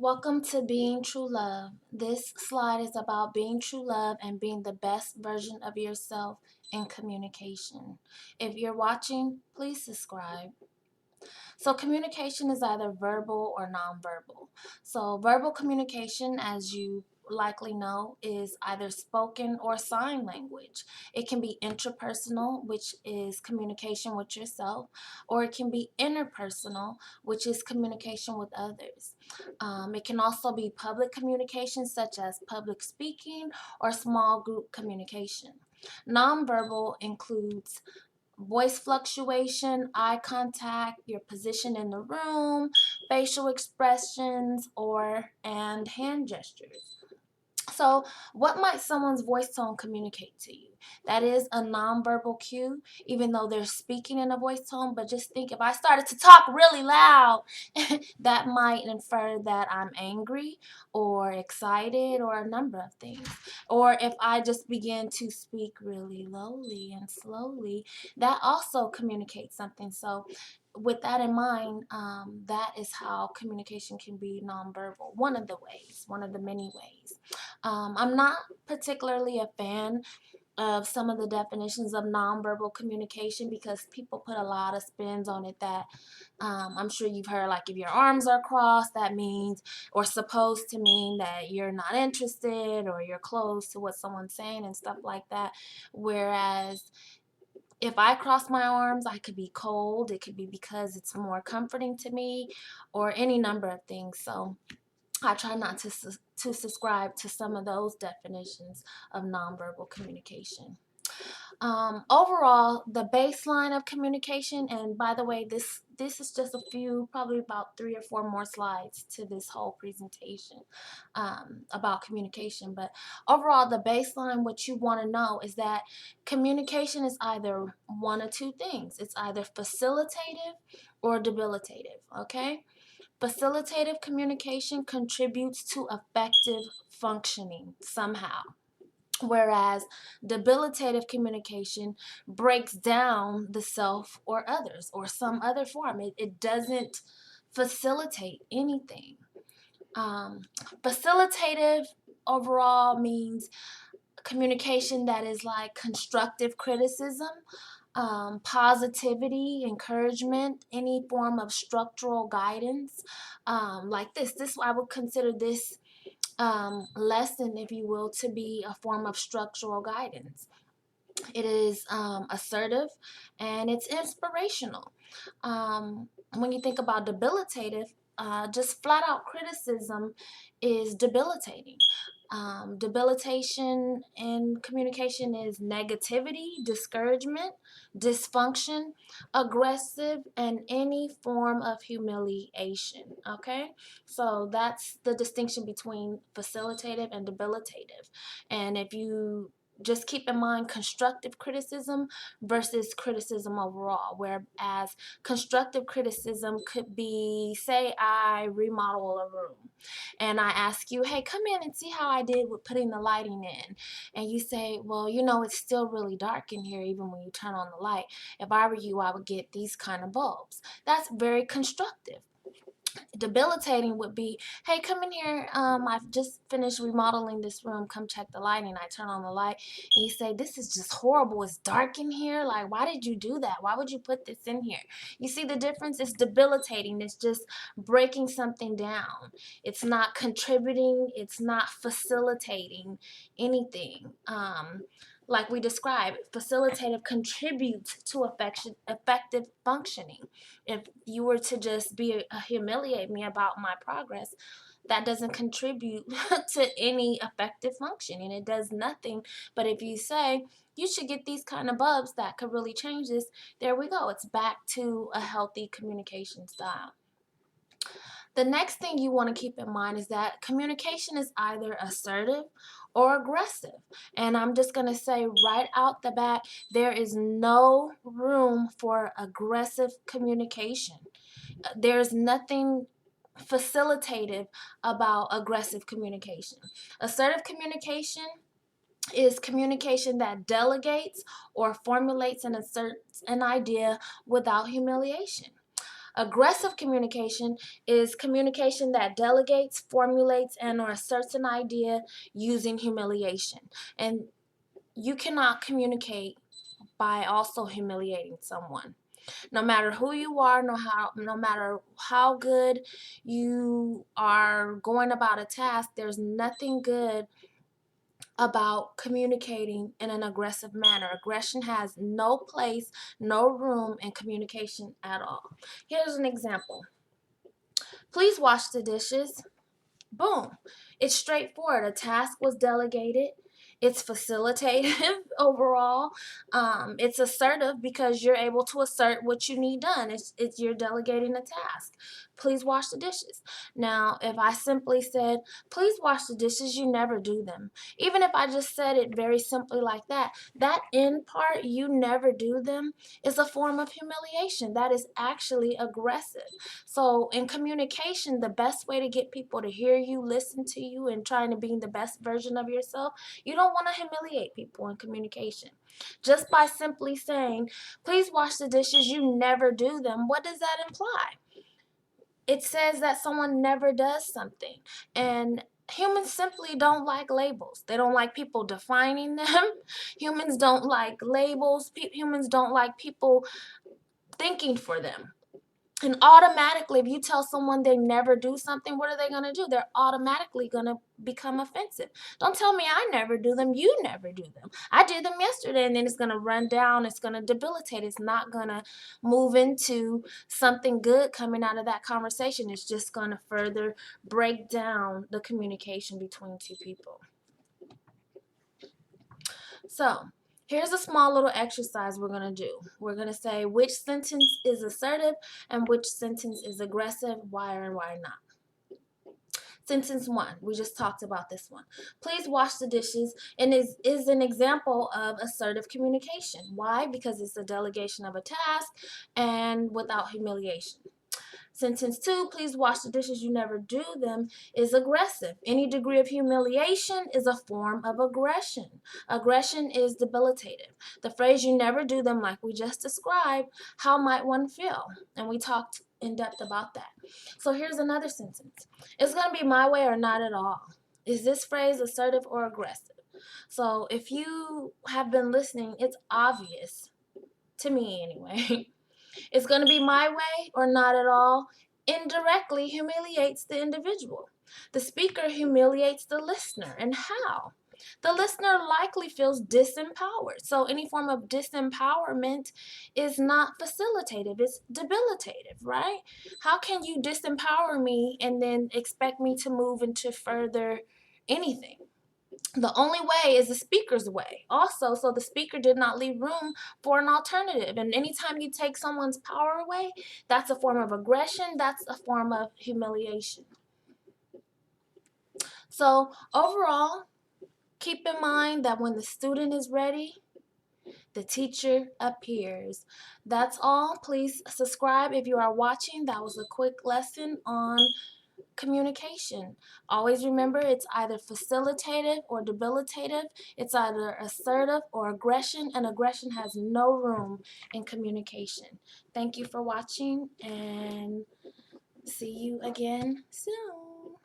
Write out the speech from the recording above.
Welcome to Being True Love. This slide is about being true love and being the best version of yourself in communication. If you're watching, please subscribe. So communication is either verbal or nonverbal. So verbal communication, as you likely know, is either spoken or sign language. It can be interpersonal, which is communication with yourself, or it can be interpersonal, which is communication with others. It can also be public communication, such as public speaking or small group communication. Nonverbal includes voice fluctuation, eye contact, your position in the room, facial expressions, and hand gestures. So, what might someone's voice tone communicate to you? That is a nonverbal cue, even though they're speaking in a voice tone. But just think, if I started to talk really loud, that might infer that I'm angry or excited or a number of things. Or if I just begin to speak really lowly and slowly, that also communicates something. So, with that in mind, that is how communication can be nonverbal. One of the ways, one of the many ways. I'm not particularly a fan of some of the definitions of nonverbal communication because people put a lot of spins on it that I'm sure you've heard, like if your arms are crossed, that means or supposed to mean that you're not interested or you're close to what someone's saying and stuff like that. Whereas if I cross my arms, I could be cold. It could be because it's more comforting to me or any number of things. So I try not to subscribe to some of those definitions of nonverbal communication. Overall, the baseline of communication, and by the way, this is just a few, probably about 3 or 4 more slides to this whole presentation about communication. But overall, the baseline, what you want to know is that communication is either one of two things. It's either facilitative or debilitative, okay? Facilitative communication contributes to effective functioning somehow, whereas debilitative communication breaks down the self or others or some other form. It doesn't facilitate anything. Facilitative overall means communication that is like constructive criticism, positivity, encouragement, any form of structural guidance, like this. I would consider this lesson, if you will, to be a form of structural guidance. It is assertive and it's inspirational. When you think about debilitative, just flat out criticism is debilitating. Debilitation in communication is negativity, discouragement, dysfunction, aggressive, and any form of humiliation. Okay, so that's the distinction between facilitative and debilitative. And if you just keep in mind constructive criticism versus criticism overall, whereas constructive criticism could be, say I remodel a room and I ask you, hey, come in and see how I did with putting the lighting in, and you say, well, it's still really dark in here even when you turn on the light. If I were you, I would get these kind of bulbs. That's very constructive. Debilitating would be, hey, come in here, I've just finished remodeling this room, come check the lighting. I turn on the light and you say, this is just horrible, it's dark in here, like why did you do that, why would you put this in here? You see the difference? It's debilitating. It's just breaking something down. It's not contributing, it's not facilitating anything. Like we described, facilitative contributes to effective functioning. If you were to just humiliate me about my progress, that doesn't contribute to any effective functioning. It does nothing. But if you say, you should get these kind of bulbs that could really change this, there we go. It's back to a healthy communication style. The next thing you want to keep in mind is that communication is either assertive or aggressive. And I'm just going to say right out the bat, there is no room for aggressive communication. There's nothing facilitative about aggressive communication. Assertive communication is communication that delegates or formulates and asserts an idea without humiliation. Aggressive communication is communication that delegates, formulates, and or asserts an idea using humiliation. And you cannot communicate by also humiliating someone. No matter who you are, no matter how good you are going about a task, there's nothing good about communicating in an aggressive manner. Aggression has no place, no room in communication at all. Here's an example. Please wash the dishes. Boom. It's straightforward. A task was delegated. It's facilitative overall. It's assertive because you're able to assert what you need done. It's you're delegating a task. Please wash the dishes. Now, if I simply said, please wash the dishes, you never do them. Even if I just said it very simply like that, that end part, you never do them, is a form of humiliation. That is actually aggressive. So in communication, the best way to get people to hear you, listen to you, and trying to be the best version of yourself, you don't want to humiliate people in communication. Just by simply saying, please wash the dishes, you never do them, what does that imply? It says that someone never does something. And humans simply don't like labels. They don't like people defining them. Humans don't like labels. Humans don't like people thinking for them. And automatically, if you tell someone they never do something, what are they going to do? They're automatically going to become offensive. Don't tell me I never do them. You never do them. I did them yesterday, and then it's going to run down. It's going to debilitate. It's not going to move into something good coming out of that conversation. It's just going to further break down the communication between two people. So, here's a small little exercise we're going to do. We're going to say which sentence is assertive and which sentence is aggressive, why and why not. Sentence 1, we just talked about this one. Please wash the dishes, and is an example of assertive communication. Why? Because it's a delegation of a task and without humiliation. Sentence 2, please wash the dishes, you never do them, is aggressive. Any degree of humiliation is a form of aggression. Aggression is debilitative. The phrase you never do them, like we just described, how might one feel? And we talked in depth about that. So here's another sentence. It's going to be my way or not at all. Is this phrase assertive or aggressive? So if you have been listening, it's obvious, to me anyway, it's going to be my way or not at all indirectly humiliates the individual. The speaker humiliates the listener. And how? The listener likely feels disempowered. So any form of disempowerment is not facilitative, it's debilitative, right? How can you disempower me and then expect me to move into further anything? The only way is the speaker's way also, so the speaker did not leave room for an alternative. And anytime you take someone's power away, that's a form of aggression, that's a form of humiliation. So overall, keep in mind that when the student is ready, the teacher appears. That's all. Please subscribe if you are watching. That was a quick lesson on communication. Always remember, it's either facilitative or debilitative. It's either assertive or aggression, and aggression has no room in communication. Thank you for watching, and see you again soon.